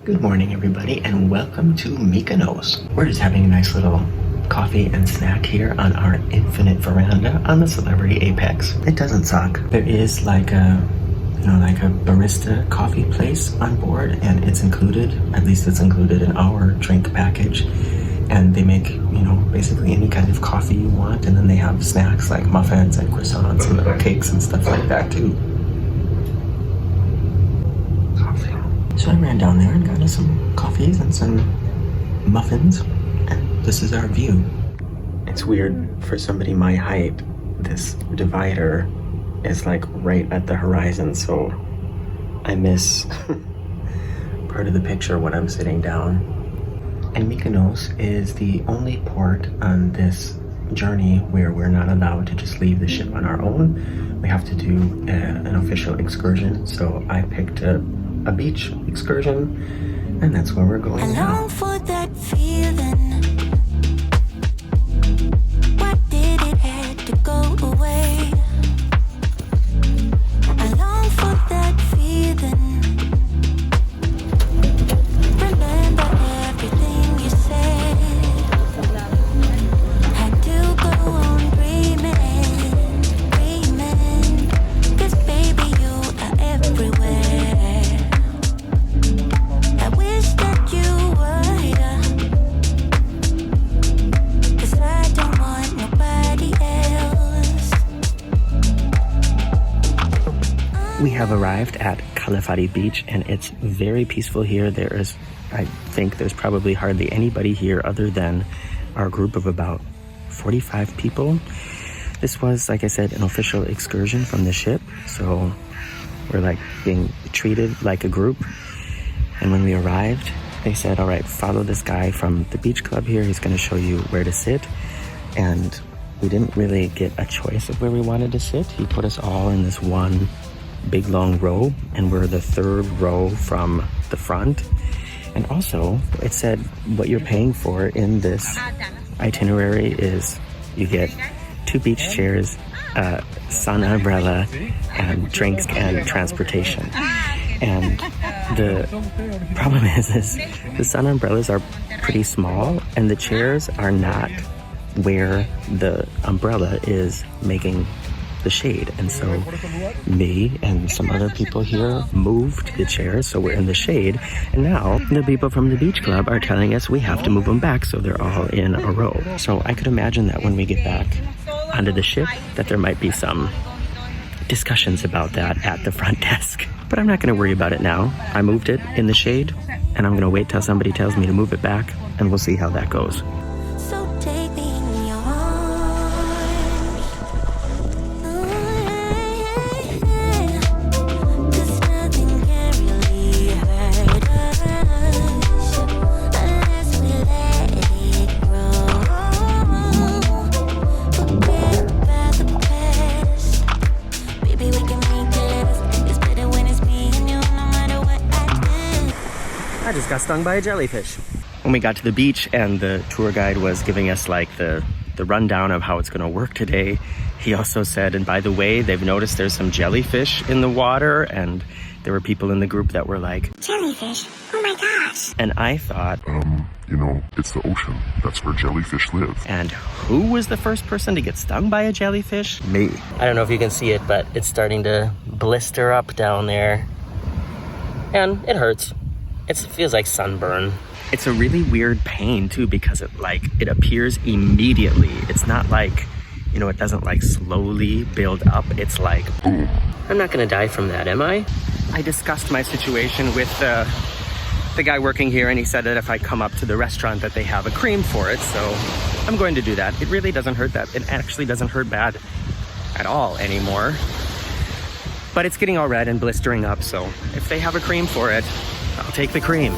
Good morning, everybody, and welcome to Mykonos. We're just having a nice little coffee and snack here on our infinite veranda on the Celebrity Apex. It doesn't suck. There is like a barista coffee place on board, and it's included, at least it's included in our drink package. And they make, basically any kind of coffee you want, and then they have snacks like muffins and croissants and little cakes and stuff like that too. So I ran down there and got us some coffees and some muffins, and this is our view. It's weird for somebody my height. This divider is like right at the horizon, so I miss part of the picture when I'm sitting down. And Mykonos is the only port on this journey where we're not allowed to just leave the ship on our own. We have to do an official excursion, so I picked a beach excursion, and that's where we're going now. I long for that feeling. Why did it have to go away? I long for that feeling. Remember everything you said. Had to go on dreaming, dreaming. 'Cause baby, you are everywhere. We have arrived at Kalafatis Beach, and it's very peaceful here. I think there's probably hardly anybody here other than our group of about 45 people. This was, like I said, an official excursion from the ship, so we're like being treated like a group. And when we arrived, they said, all right, follow this guy from the beach club here. He's going to show you where to sit. And we didn't really get a choice of where we wanted to sit. He put us all in this one big long row, and we're the third row from the front. And also it said what you're paying for in this itinerary is you get 2 beach chairs, sun umbrella, and drinks and transportation. And the problem is the sun umbrellas are pretty small, and the chairs are not where the umbrella is making the shade. And so me and some other people here moved the chairs, so we're in the shade. And now the people from the beach club are telling us we have to move them back so they're all in a row. So I could imagine that when we get back onto the ship that there might be some discussions about that at the front desk. But I'm not going to worry about it now. I moved it in the shade, and I'm going to wait till somebody tells me to move it back, and we'll see how that goes. I just got stung by a jellyfish. When we got to the beach and the tour guide was giving us like the rundown of how it's going to work today, he also said, and by the way, they've noticed there's some jellyfish in the water, and there were people in the group that were like, jellyfish? Oh my gosh. And I thought, it's the ocean. That's where jellyfish live. And who was the first person to get stung by a jellyfish? Me. I don't know if you can see it, but it's starting to blister up down there. And it hurts. It feels like sunburn. It's a really weird pain too, because it appears immediately. It's not like, it doesn't like slowly build up. It's like, boom. I'm not gonna die from that, am I? I discussed my situation with the guy working here, and he said that if I come up to the restaurant that they have a cream for it, so I'm going to do that. It really doesn't hurt that. It actually doesn't hurt bad at all anymore. But it's getting all red and blistering up, so if they have a cream for it, I'll take the cream.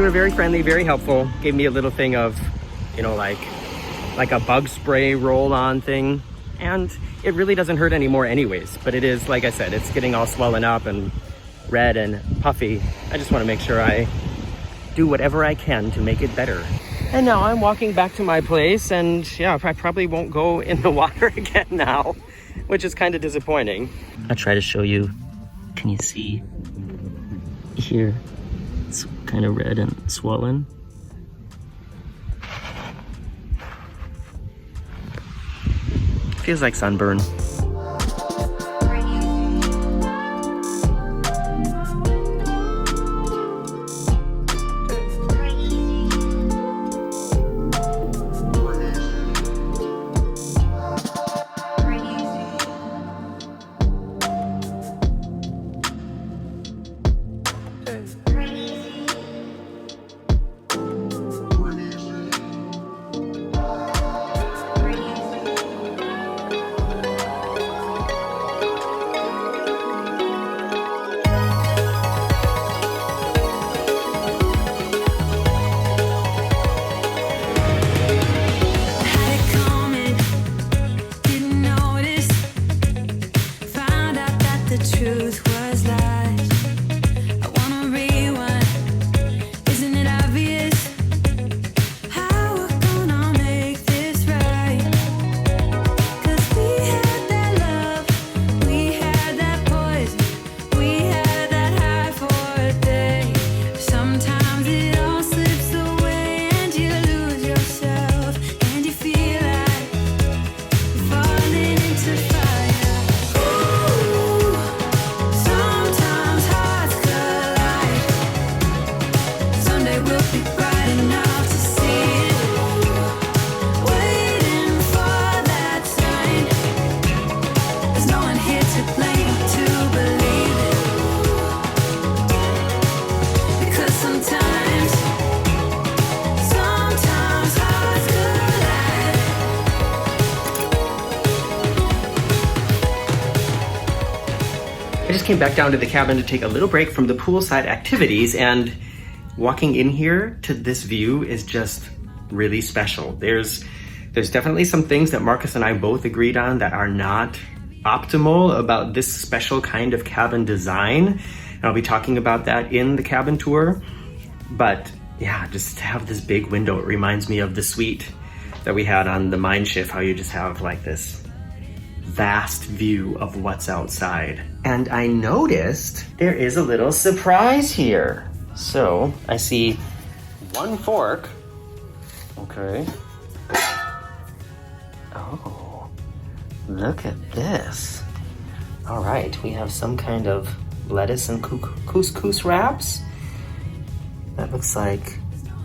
were very friendly, very helpful. Gave me a little thing of, you know, like a bug spray roll-on thing. And it really doesn't hurt anymore anyways. But it is, like I said, it's getting all swollen up and red and puffy. I just want to make sure I do whatever I can to make it better. And now I'm walking back to my place, and yeah, I probably won't go in the water again now, which is kind of disappointing. I'll try to show you. Can you see here? It's kind of red and swollen. Feels like sunburn. I just came back down to the cabin to take a little break from the poolside activities, and walking in here to this view is just really special. There's definitely some things that Marcus and I both agreed on that are not optimal about this special kind of cabin design. And I'll be talking about that in the cabin tour. But yeah, just to have this big window, it reminds me of the suite that we had on the Mein Schiff, how you just have like this vast view of what's outside. And I noticed there is a little surprise here. So I see one fork. Okay. Oh, look at this. All right, we have some kind of lettuce and couscous wraps. That looks like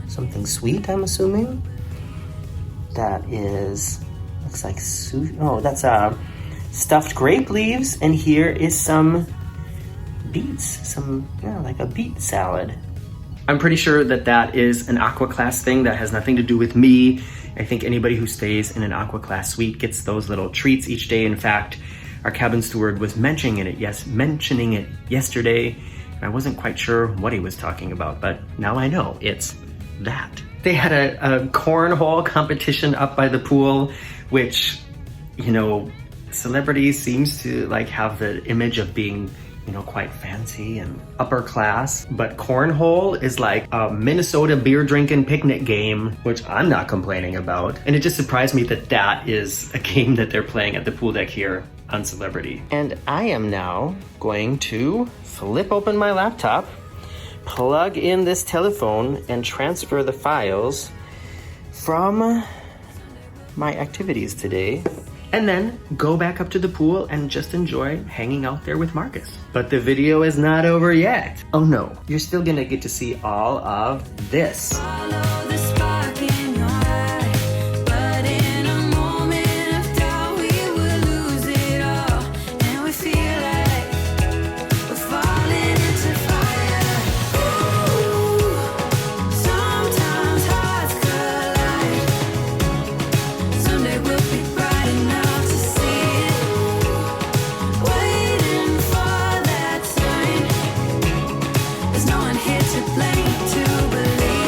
something sweet, I'm assuming. That looks like sushi. Oh, that's stuffed grape leaves, and here is some beets, like a beet salad. I'm pretty sure that is an AquaClass thing that has nothing to do with me. I think anybody who stays in an AquaClass suite gets those little treats each day. In fact, our cabin steward was mentioning it yesterday. I wasn't quite sure what he was talking about, but now I know it's that. They had a cornhole competition up by the pool, which, you know, celebrities seems to like have the image of being, you know, quite fancy and upper class, but cornhole is like a Minnesota beer drinking picnic game, which I'm not complaining about. And it just surprised me that is a game that they're playing at the pool deck here on Celebrity. And I am now going to flip open my laptop, plug in this telephone, and transfer the files from my activities today, and then go back up to the pool and just enjoy hanging out there with Marcus. But the video is not over yet. Oh no, you're still gonna get to see all of this. Here to blame, to believe.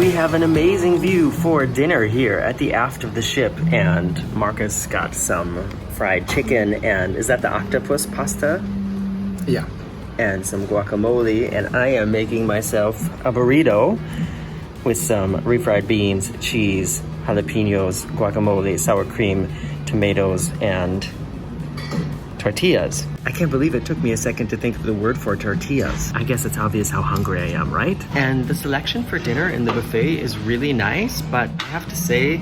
We have an amazing view for dinner here at the aft of the ship, and Marcus got some fried chicken, and is that the octopus pasta? Yeah. And some guacamole, and I am making myself a burrito with some refried beans, cheese, jalapenos, guacamole, sour cream, tomatoes, and tortillas. I can't believe it took me a second to think of the word for tortillas. I guess it's obvious how hungry I am, right? And the selection for dinner in the buffet is really nice, but I have to say,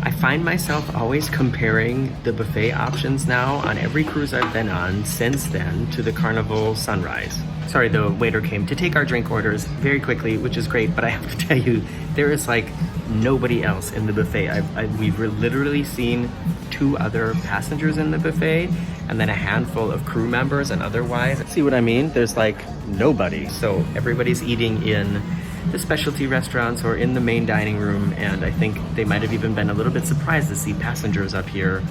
I find myself always comparing the buffet options now on every cruise I've been on since then to the Carnival Sunrise. Sorry, the waiter came to take our drink orders very quickly, which is great, but I have to tell you, there is like nobody else in the buffet. We've literally seen 2 other passengers in the buffet, and then a handful of crew members, and otherwise, see what I mean? There's like nobody. So everybody's eating in the specialty restaurants or in the main dining room, and I think they might have even been a little bit surprised to see passengers up here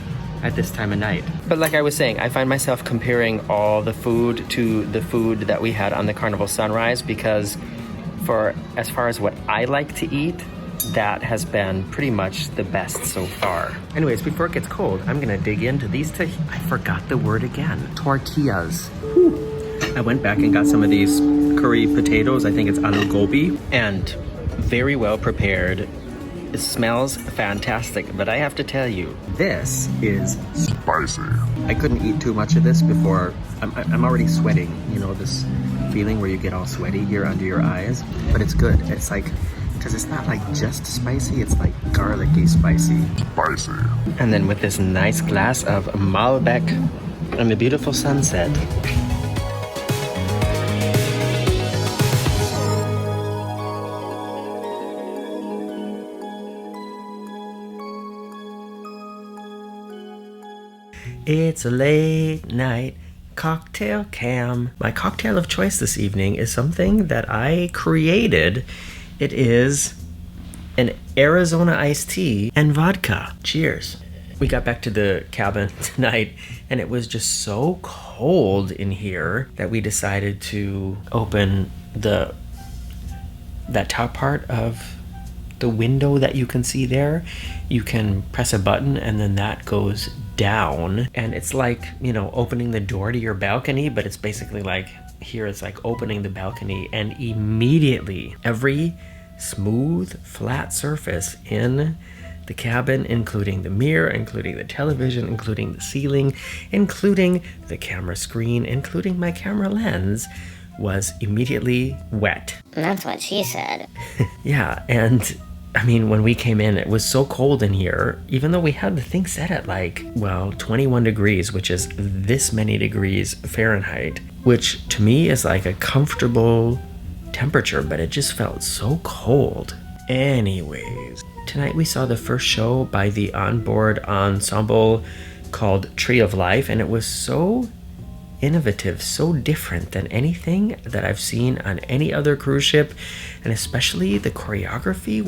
at this time of night. But like I was saying, I find myself comparing all the food to the food that we had on the Carnival Sunrise, because for as far as what I like to eat, that has been pretty much the best so far. Anyways, before it gets cold, I'm gonna dig into these I forgot the word again. Tortillas. Whew. I went back and got some of these curry potatoes. I think it's aloo gobi, and very well prepared. It smells fantastic, but I have to tell you, this is Spicy. I couldn't eat too much of this before. I'm already sweating. You know, this feeling where you get all sweaty here under your eyes, but it's good. It's like, because it's not like just spicy, it's like garlicky spicy. Spicy. And then with this nice glass of Malbec and the beautiful sunset. It's a late night cocktail cam. My cocktail of choice this evening is something that I created. It is an Arizona iced tea and vodka. Cheers. We got back to the cabin tonight, and it was just so cold in here that we decided to open that top part of the window that you can see there. You can press a button and then that goes down, and it's like, you know, opening the door to your balcony, but it's basically like here it's like opening the balcony, and immediately every smooth flat surface in the cabin, including the mirror, including the television, including the ceiling, including the camera screen, including my camera lens, was immediately wet. That's what she said. Yeah, and I mean, when we came in, it was so cold in here, even though we had the thing set at like, well, 21 degrees, which is this many degrees Fahrenheit, which to me is like a comfortable temperature, but it just felt so cold. Anyways, tonight we saw the first show by the onboard ensemble called Tree of Life, and it was so innovative, so different than anything that I've seen on any other cruise ship, and especially the choreography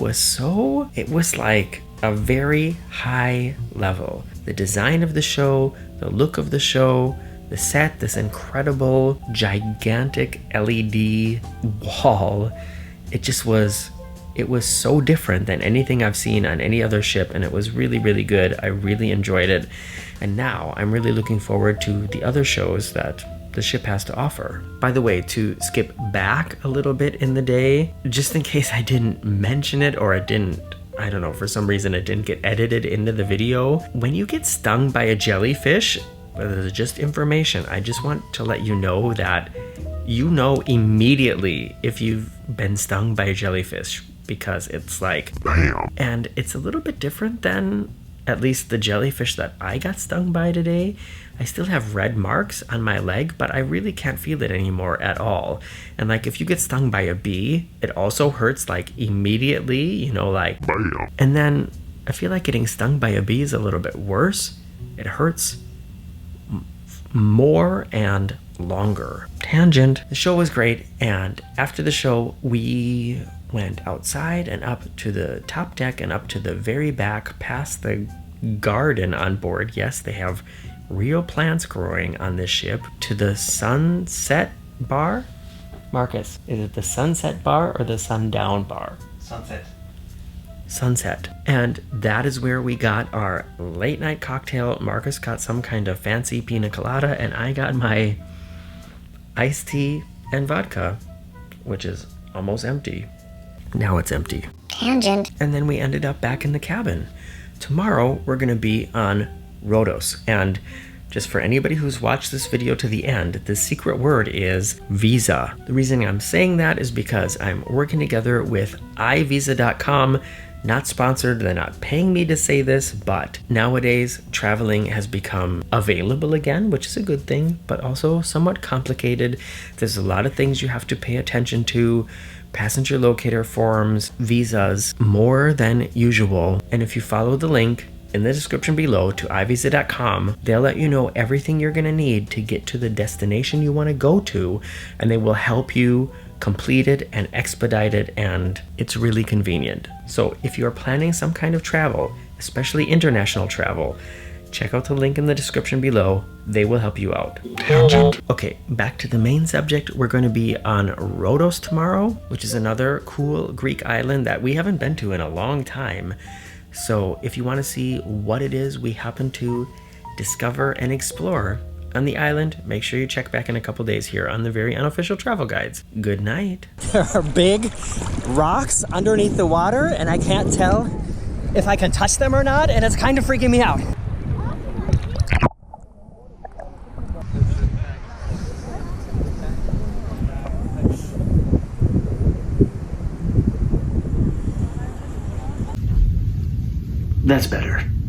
it was like a very high level. The design of the show, the look of the show, the set, this incredible gigantic LED wall, it was so different than anything I've seen on any other ship, and it was really, really good. I really enjoyed it. And now I'm really looking forward to the other shows that the ship has to offer. By the way, to skip back a little bit in the day, just in case I didn't mention it or I don't know, for some reason it didn't get edited into the video. When you get stung by a jellyfish, whether it's just information, I just want to let you know that you know immediately if you've been stung by a jellyfish, because it's like, Bam. And it's a little bit different than at least the jellyfish that I got stung by today. I still have red marks on my leg, but I really can't feel it anymore at all. And like if you get stung by a bee, it also hurts like immediately, you know, like Bam. And then I feel like getting stung by a bee is a little bit worse. It hurts more and longer. Tangent. The show was great, and after the show we went outside and up to the top deck and up to the very back past the garden on board. Yes, they have real plants growing on this ship, to the sunset bar. Marcus, is it the sunset bar or the sundown bar? Sunset. sunset. And that is where we got our late night cocktail. Marcus got some kind of fancy pina colada, and I got my iced tea and vodka, which is almost empty. Now it's empty. Tangent. And then we ended up back in the cabin. Tomorrow we're going to be on Rhodos, and just for anybody who's watched this video to the end, the secret word is visa. The reason I'm saying that is because I'm working together with iVisa.com. Not sponsored, they're not paying me to say this, but nowadays traveling has become available again, which is a good thing, but also somewhat complicated. There's a lot of things you have to pay attention to, passenger locator forms, visas, more than usual. And if you follow the link in the description below to iVisa.com, they'll let you know everything you're gonna need to get to the destination you wanna go to, and they will help you complete it and expedite it, and it's really convenient. So if you're planning some kind of travel, especially international travel, check out the link in the description below. They will help you out. Tangent. Okay, back to the main subject. We're going to be on Rhodos tomorrow, which is another cool Greek island that we haven't been to in a long time. So if you want to see what it is we happen to discover and explore on the island, make sure you check back in a couple days here on the Very Unofficial Travel Guides. Good night. There are big rocks underneath the water, and I can't tell if I can touch them or not, and it's kind of freaking me out. That's better.